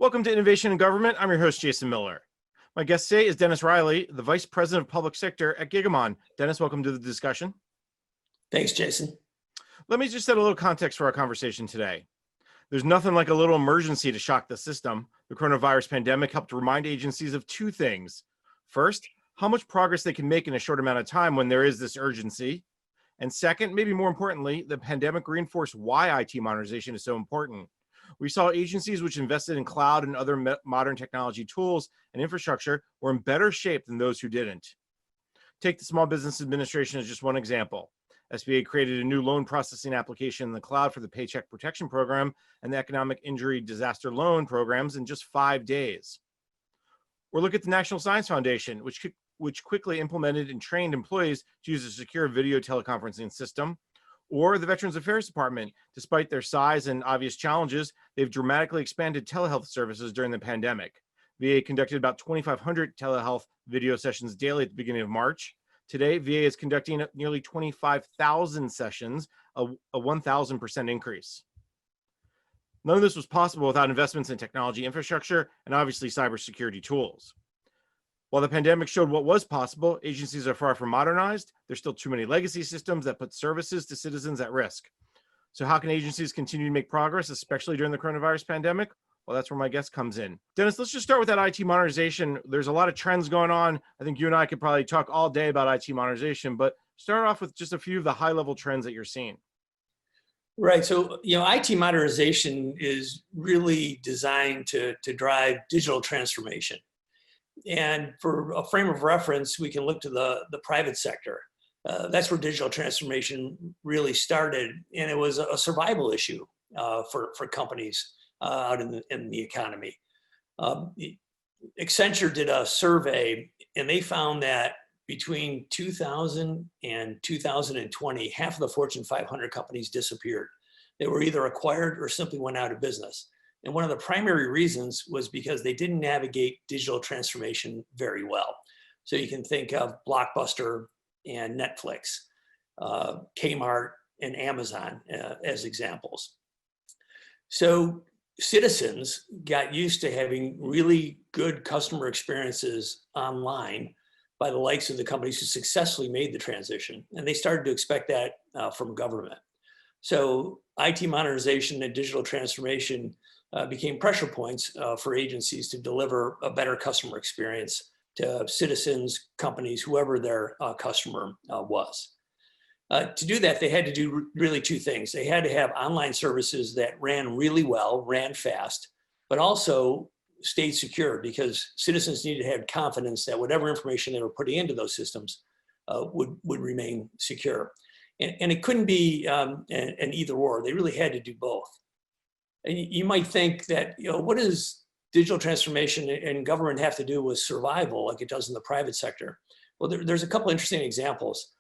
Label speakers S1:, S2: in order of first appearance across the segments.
S1: Welcome to Innovation in Government. I'm your host, Jason Miller. My guest today is Dennis Riley, the Vice President of Public Sector at Gigamon. Dennis, welcome to the discussion.
S2: Thanks, Jason.
S1: Let me just set a little context for our conversation today. There's nothing like a little emergency to shock the system. The coronavirus pandemic helped remind agencies of two things. First, how much progress they can make in a short amount of time when there is this urgency. And second, maybe more importantly, the pandemic reinforced why IT modernization is so important. We saw agencies which invested in cloud and other modern technology tools and infrastructure were in better shape than those who didn't. Take the Small Business Administration as just one example. SBA created a new loan processing application in the cloud for the Paycheck Protection Program and the Economic Injury Disaster Loan programs in just 5 days. Or look at the National Science Foundation, which quickly implemented and trained employees to use a secure video teleconferencing system. Or the Veterans Affairs Department. Despite their size and obvious challenges, they've dramatically expanded telehealth services during the pandemic. VA conducted about 2,500 telehealth video sessions daily at the beginning of March. Today, VA is conducting nearly 25,000 sessions, a 1,000% increase. None of this was possible without investments in technology infrastructure and obviously cybersecurity tools. While the pandemic showed what was possible, agencies are far from modernized. There's still too many legacy systems that put services to citizens at risk. So how can agencies continue to make progress, especially during the coronavirus pandemic? Well, that's where my guest comes in. Dennis, let's just start with that IT modernization. There's a lot of trends going on. I think you and I could probably talk all day about IT modernization, but start off with just a few of the high-level trends that you're seeing.
S2: Right. So, IT modernization is really designed to drive digital transformation. And for a frame of reference, we can look to the private sector. That's where digital transformation really started. And it was a survival issue for companies out in the economy. Accenture did a survey and they found that between 2000 and 2020, half of the Fortune 500 companies disappeared. They were either acquired or simply went out of business. And one of the primary reasons was because they didn't navigate digital transformation very well. So you can think of Blockbuster and Netflix, Kmart and Amazon as examples. So citizens got used to having really good customer experiences online by the likes of the companies who successfully made the transition. And they started to expect that from government. So IT modernization and digital transformation became pressure points for agencies to deliver a better customer experience to citizens, companies, whoever their customer was. To do that, they had to do really two things. They had to have online services that ran really well, ran fast, but also stayed secure because citizens needed to have confidence that whatever information they were putting into those systems would remain secure. And it couldn't be an either or. They really had to do both. And you might think that, what does digital transformation and government have to do with survival like it does in the private sector? Well, there's a couple interesting examples.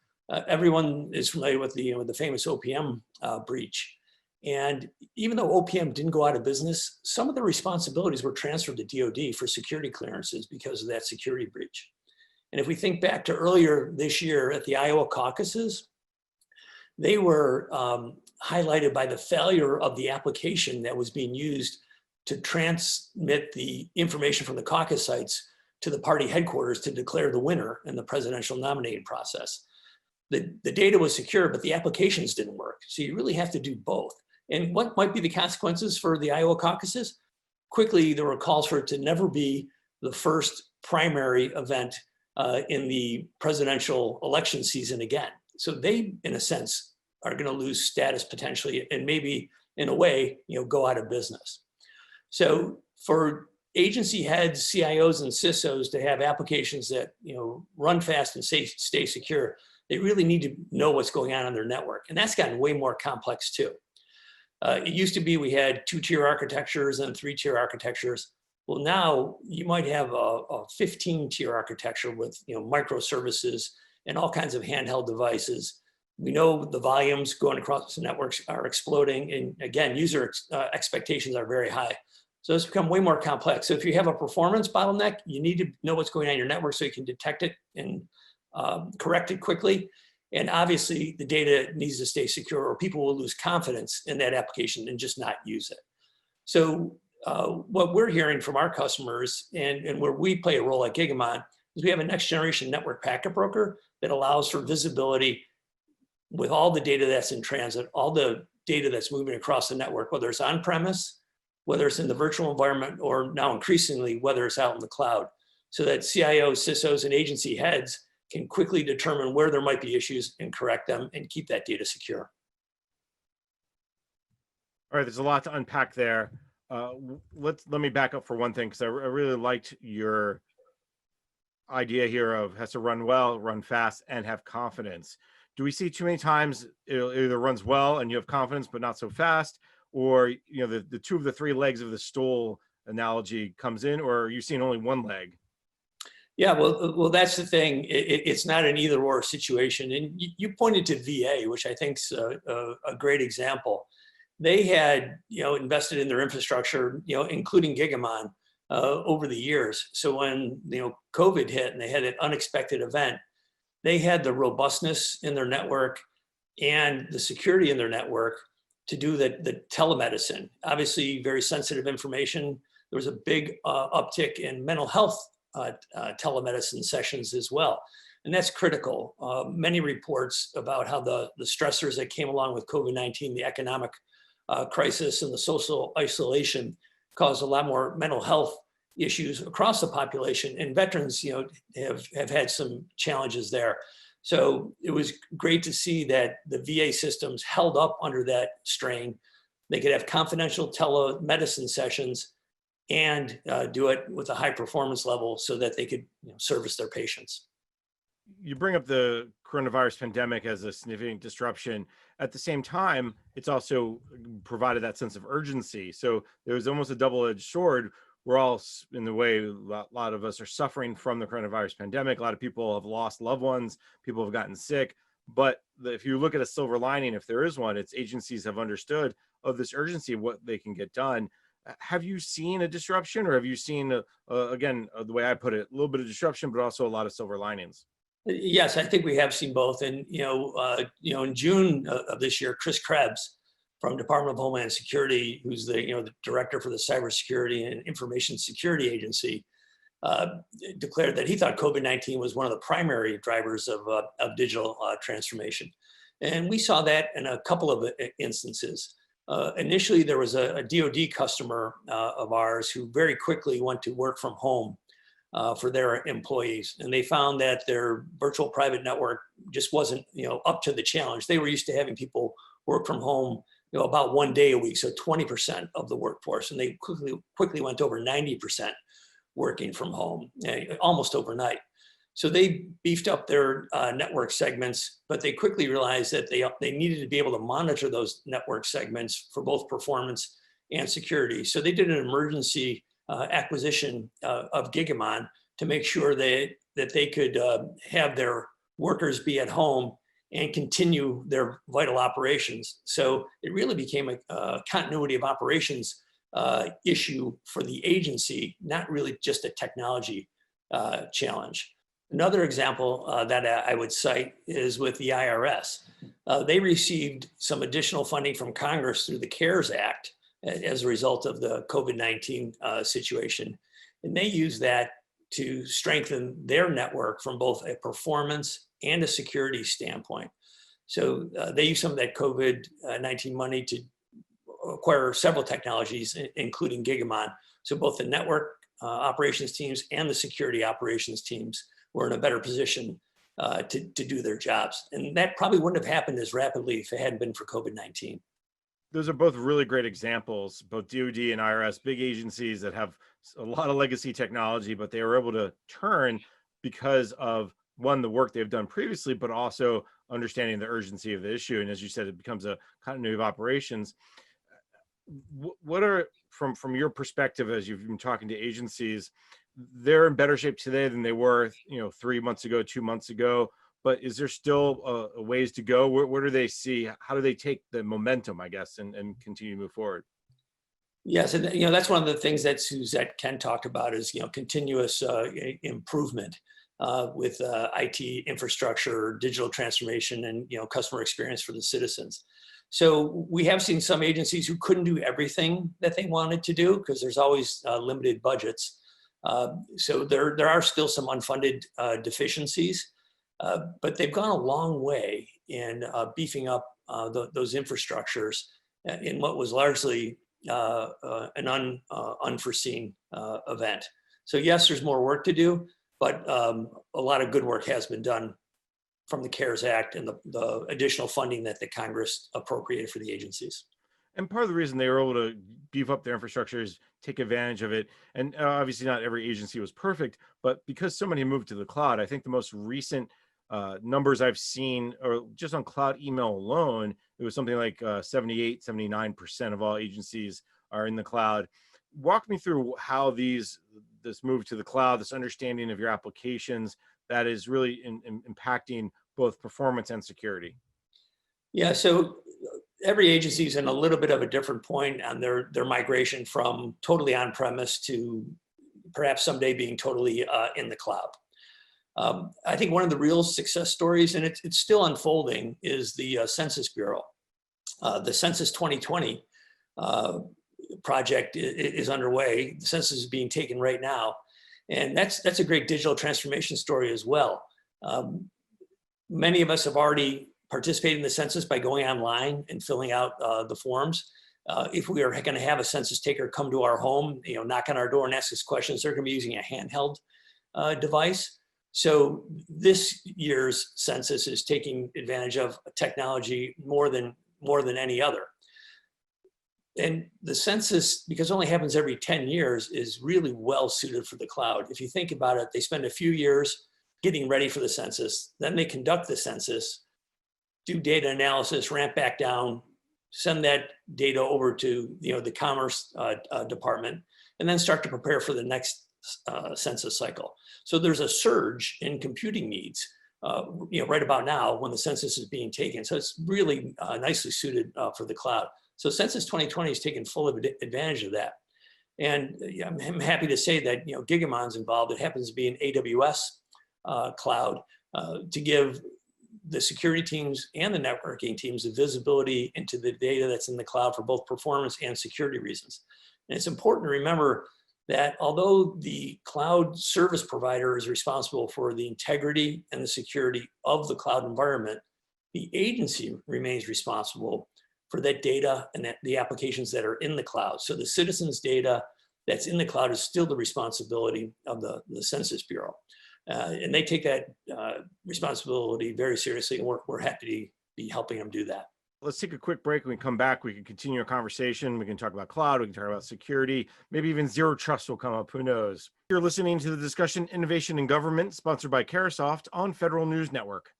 S2: Everyone is familiar with the famous OPM breach. And even though OPM didn't go out of business, some of the responsibilities were transferred to DoD for security clearances because of that security breach. And if we think back to earlier this year at the Iowa caucuses, they were highlighted by the failure of the application that was being used to transmit the information from the caucus sites to the party headquarters to declare the winner in the presidential nominating process. The data was secure, but the applications didn't work. So you really have to do both. And what might be the consequences for the Iowa caucuses? Quickly, there were calls for it to never be the first primary event in the presidential election season again. So they, in a sense, are going to lose status potentially and maybe, in a way, go out of business. So for agency heads, CIOs, and CISOs to have applications that run fast and stay secure, they really need to know what's going on their network. And that's gotten way more complex too. It used to be we had 2-tier architectures and 3-tier architectures. Well, now you might have a 15-tier architecture with microservices and all kinds of handheld devices. We know the volumes going across the networks are exploding. And again, user expectations are very high. So it's become way more complex. So if you have a performance bottleneck, you need to know what's going on in your network so you can detect it and correct it quickly. And obviously the data needs to stay secure or people will lose confidence in that application and just not use it. So what we're hearing from our customers and where we play a role at Gigamon is we have a next generation network packet broker that allows for visibility with all the data that's in transit, all the data that's moving across the network, whether it's on premise, whether it's in the virtual environment, or now increasingly, whether it's out in the cloud, so that CIOs, CISOs, and agency heads can quickly determine where there might be issues and correct them and keep that data secure.
S1: All right, there's a lot to unpack there. Let me back up for one thing, because I really liked your idea here of has to run well, run fast, and have confidence. Do we see too many times it either runs well and you have confidence but not so fast, or the two of the three legs of the stool analogy comes in, or are you seeing only one leg?
S2: Yeah, well, that's the thing. It's not an either or situation. And you pointed to VA, which I think's a great example. They had, invested in their infrastructure, including Gigamon, over the years. So when, COVID hit and they had an unexpected event, they had the robustness in their network and the security in their network to do the telemedicine. Obviously, very sensitive information. There was a big uptick in mental health telemedicine sessions as well. And that's critical. Many reports about how the stressors that came along with COVID-19, the economic crisis and the social isolation caused a lot more mental health issues across the population, and veterans, have had some challenges there. So it was great to see that the VA systems held up under that strain. They could have confidential telemedicine sessions and do it with a high performance level so that they could service their patients.
S1: You bring up the coronavirus pandemic as a significant disruption. At the same time, it's also provided that sense of urgency. So there was almost a double-edged sword. We're all, in the way, a lot of us are suffering from the coronavirus pandemic. A lot of people have lost loved ones. People have gotten sick. But if you look at a silver lining, if there is one, it's agencies have understood of this urgency of what they can get done. Have you seen a disruption, or have you seen, again, the way I put it, a little bit of disruption, but also a lot of silver linings?
S2: Yes, I think we have seen both. And, in June of this year, Chris Krebs from Department of Homeland Security, who's the director for the Cybersecurity and Information Security Agency, declared that he thought COVID-19 was one of the primary drivers of digital transformation. And we saw that in a couple of instances. Initially, there was a DoD customer of ours who very quickly went to work from home for their employees. And they found that their virtual private network just wasn't, up to the challenge. They were used to having people work from home, about 1 day a week, so 20% of the workforce. And they quickly went over 90% working from home, almost overnight. So they beefed up their network segments, but they quickly realized that they needed to be able to monitor those network segments for both performance and security. So they did an emergency acquisition of Gigamon to make sure that they could have their workers be at home and continue their vital operations. So it really became a continuity of operations issue for the agency, not really just a technology challenge. Another example that I would cite is with the IRS. They received some additional funding from Congress through the CARES Act as a result of the COVID-19 situation. And they use that to strengthen their network from both a performance and a security standpoint. So they use some of that COVID-19 money to acquire several technologies, including Gigamon. So both the network operations teams and the security operations teams were in a better position to do their jobs. And that probably wouldn't have happened as rapidly if it hadn't been for COVID-19.
S1: Those are both really great examples, both DoD and IRS, big agencies that have a lot of legacy technology, but they were able to turn because of, one, the work they've done previously, but also understanding the urgency of the issue. And as you said, it becomes a continuity of operations. What are, from your perspective, as you've been talking to agencies, they're in better shape today than they were, 3 months ago, 2 months ago. But is there still a ways to go? Where do they see? How do they take the momentum, I guess, and continue to move forward?
S2: Yes, and that's one of the things that Suzette Ken talked about is continuous improvement with IT infrastructure, digital transformation, and customer experience for the citizens. So we have seen some agencies who couldn't do everything that they wanted to do because there's always limited budgets. So there are still some unfunded deficiencies, but they've gone a long way in beefing up those infrastructures in what was largely an unforeseen event. So yes, there's more work to do, but a lot of good work has been done from the CARES Act and the additional funding that the Congress appropriated for the agencies.
S1: And part of the reason they were able to beef up their infrastructure is take advantage of it. And obviously, not every agency was perfect, but because so many moved to the cloud, I think the most recent numbers I've seen, or just on cloud email alone, it was something like 78, 79% of all agencies are in the cloud. Walk me through how this move to the cloud, this understanding of your applications, that is really impacting both performance and security.
S2: Yeah, so every agency is in a little bit of a different point on their migration from totally on-premise to perhaps someday being totally in the cloud. I think one of the real success stories, and it's still unfolding, is the Census Bureau. The Census 2020 project is underway. The census is being taken right now. And that's a great digital transformation story as well. Many of us have already participated in the census by going online and filling out the forms. If we are going to have a census taker come to our home, knock on our door and ask us questions, they're going to be using a handheld device. So this year's census is taking advantage of technology more than any other. And the census, because it only happens every 10 years, is really well suited for the cloud. If you think about it, they spend a few years getting ready for the census, then they conduct the census, do data analysis, ramp back down, send that data over to the Commerce Department, and then start to prepare for the next census cycle. So there's a surge in computing needs right about now when the census is being taken. So it's really nicely suited for the cloud. So Census 2020 has taken full advantage of that. And I'm happy to say that Gigamon's involved. It happens to be an AWS cloud to give the security teams and the networking teams the visibility into the data that's in the cloud for both performance and security reasons. And it's important to remember that although the cloud service provider is responsible for the integrity and the security of the cloud environment, the agency remains responsible for that data and the applications that are in the cloud. So the citizens' data that's in the cloud is still the responsibility of the Census Bureau. And they take that responsibility very seriously, and we're happy to be helping them do that.
S1: Let's take a quick break. When we come back, we can continue our conversation. We can talk about cloud, we can talk about security, maybe even zero trust will come up, who knows. You're listening to the discussion Innovation in Government, sponsored by Carahsoft on Federal News Network.